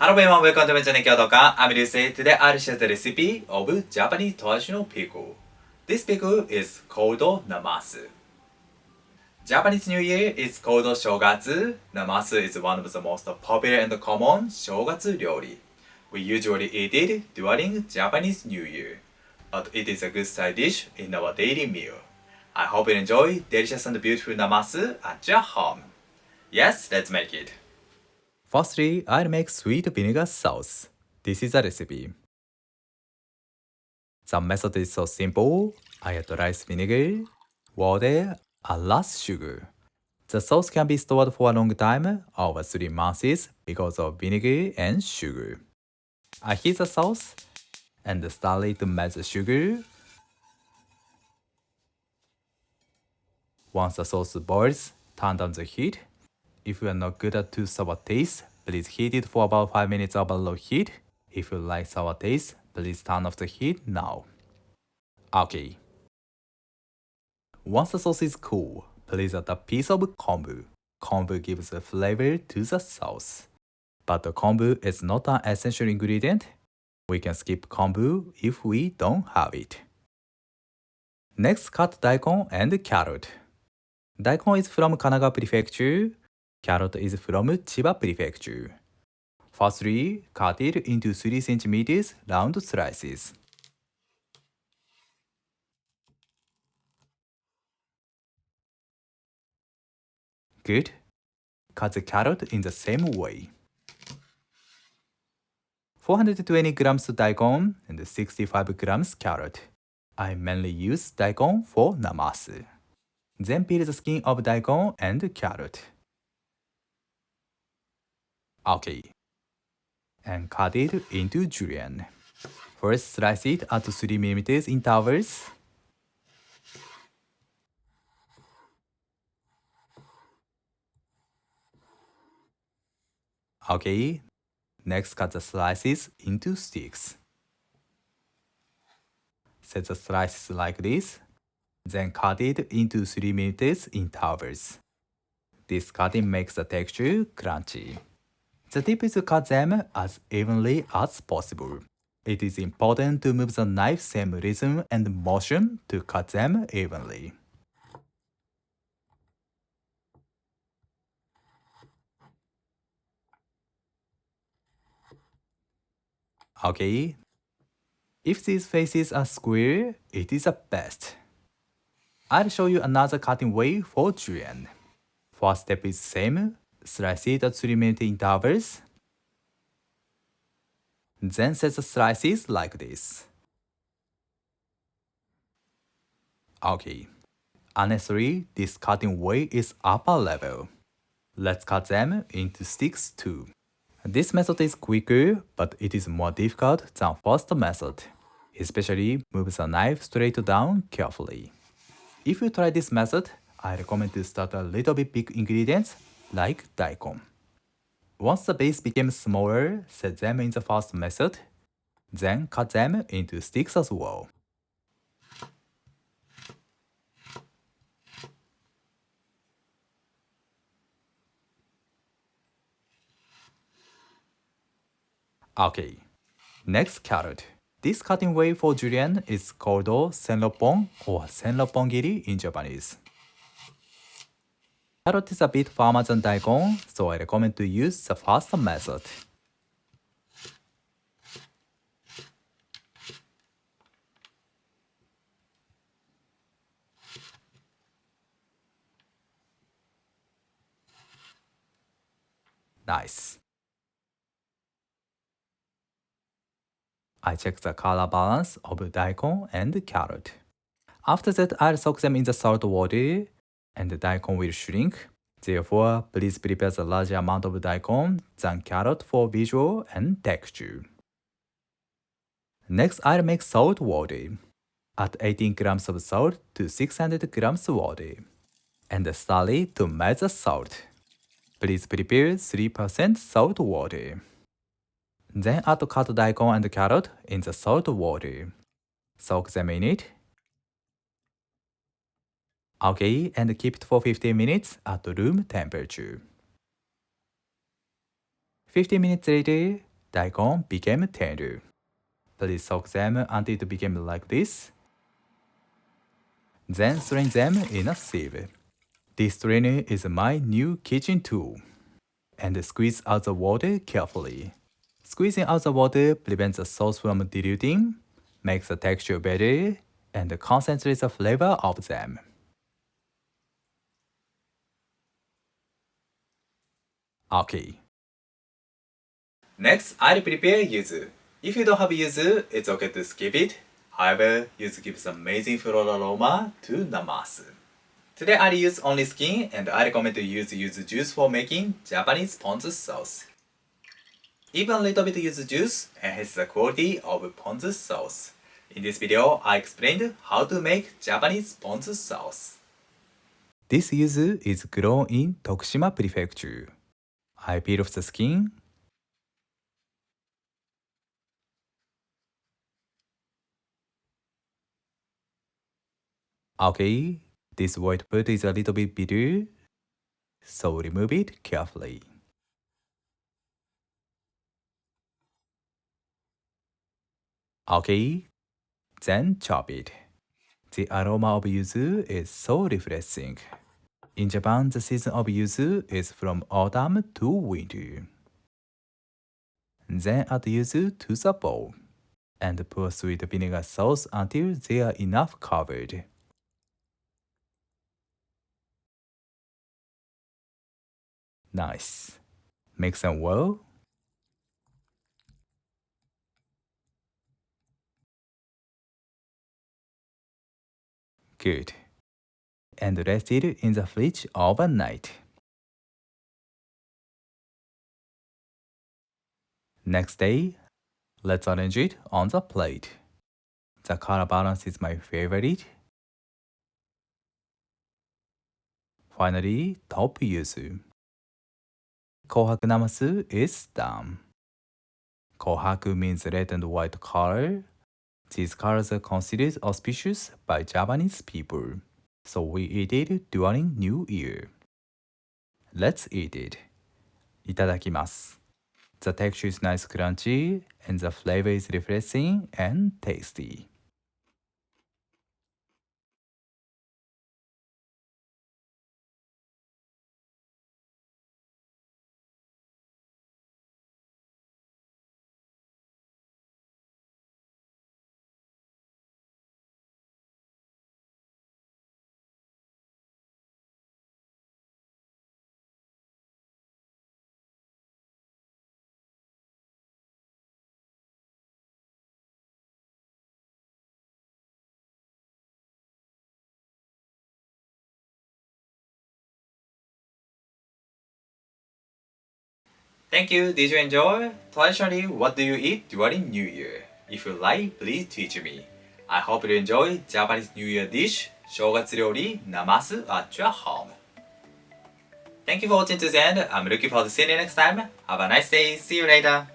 Hello everyone, welcome to my channel Daikon. I'm Ryusei. Today I'll share the recipe of Japanese traditional pickle. This pickle is called Namasu. Japanese New Year is called Shogatsu. Namasu is one of the most popular and common Shogatsu ryori. We usually eat it during Japanese New Year, but it is a good side dish in our daily meal. I hope you enjoy delicious and beautiful Namasu at your home. Yes, let's make it. Firstly, I'll make sweet vinegar sauce. This is a recipe. The method is so simple. I add rice vinegar, water, and less sugar. The sauce can be stored for a long time, over 3 months, because of vinegar and sugar. I heat the sauce and start to melt the sugar. Once the sauce boils, turn down the heat. If you are not good at too sour taste, please heat it for about 5 minutes over low heat. If you like sour taste, please turn off the heat now. Okay. Once the sauce is cool, please add a piece of kombu. Kombu gives a flavor to the sauce. But the kombu is not an essential ingredient. We can skip kombu if we don't have it. Next, cut daikon and carrot. Daikon is from Kanagawa Prefecture. Carrot is from Chiba Prefecture. Firstly, cut it into 3 cm round slices. Good. Cut the carrot in the same way. 420 grams daikon and 65 grams carrot. I mainly use daikon for namasu. Then peel the skin of daikon and carrot. Okay. And cut it into julienne. First slice it at 3 mm intervals. Okay. Next cut the slices into sticks. Set the slices like this. Then cut it into 3 mm intervals. This cutting makes the texture crunchy. The tip is to cut them as evenly as possible. It is important to move the knife same rhythm and motion to cut them evenly. Okay. If these faces are square, it is the best. I'll show you another cutting way for julienne. First step is same. Slice it at 3-minute intervals. Then set the slices like this. Okay. Honestly, this cutting way is upper level. Let's cut them into sticks too. This method is quicker, but it is more difficult than first method. Especially move the knife straight down carefully. If you try this method, I recommend to start a little bit big ingredients like daikon. Once the base becomes smaller, set them in the first method, then cut them into sticks as well. Okay, next carrot. This cutting way for julienne is called senroppon or senroppongiri in Japanese. Carrot is a bit firmer than daikon, so I recommend to use the first method. Nice. I check the color balance of daikon and carrot. After that, I'll soak them in the salt water, and the daikon will shrink. Therefore, please prepare a larger amount of daikon than carrot for visual and texture. Next, I'll make salt water. Add 18 grams of salt to 600 grams water, and slowly to melt the salt. Please prepare 3% salt water. Then add cut daikon and carrot in the salt water. Soak them in it. Okay, and keep it for 15 minutes at room temperature. 15 minutes later, Daikon became tender. Please soak them until it became like this. Then strain them in a sieve. This strainer is my new kitchen tool. And squeeze out the water carefully. Squeezing out the water prevents the sauce from diluting, makes the texture better, and concentrates the flavor of them. Okay. Next, I'll prepare yuzu. If you don't have yuzu, it's okay to skip it. However, yuzu gives amazing floral aroma to namasu. Today I'll use only skin and I recommend to use yuzu juice for making Japanese ponzu sauce. Even a little bit yuzu juice enhances the quality of ponzu sauce. In this video, I explained how to make Japanese ponzu sauce. This yuzu is grown in Tokushima Prefecture. I peel off the skin. Okay, this white part is a little bit bitter, so remove it carefully. Okay, then chop it. The aroma of yuzu is so refreshing. In Japan, the season of yuzu is from autumn to winter. Then add yuzu to the bowl and pour sweet vinegar sauce until they are enough covered. Nice. Mix them well. Good. And rest it in the fridge overnight. Next day, let's arrange it on the plate. The color balance is my favorite. Finally, top yuzu. Kohaku namasu is done. Kohaku means red and white color. These colors are considered auspicious by Japanese people, so we eat it during New Year. Let's eat it. Itadakimasu. The texture is nice crunchy, and the flavor is refreshing and tasty. Thank you. Did you enjoy? Traditionally, what do you eat during New Year? If you like, please teach me. I hope you enjoy Japanese New Year dish, 正月料理 Namasu at your home. Thank you for watching to the end. I'm looking forward to seeing you next time. Have a nice day. See you later.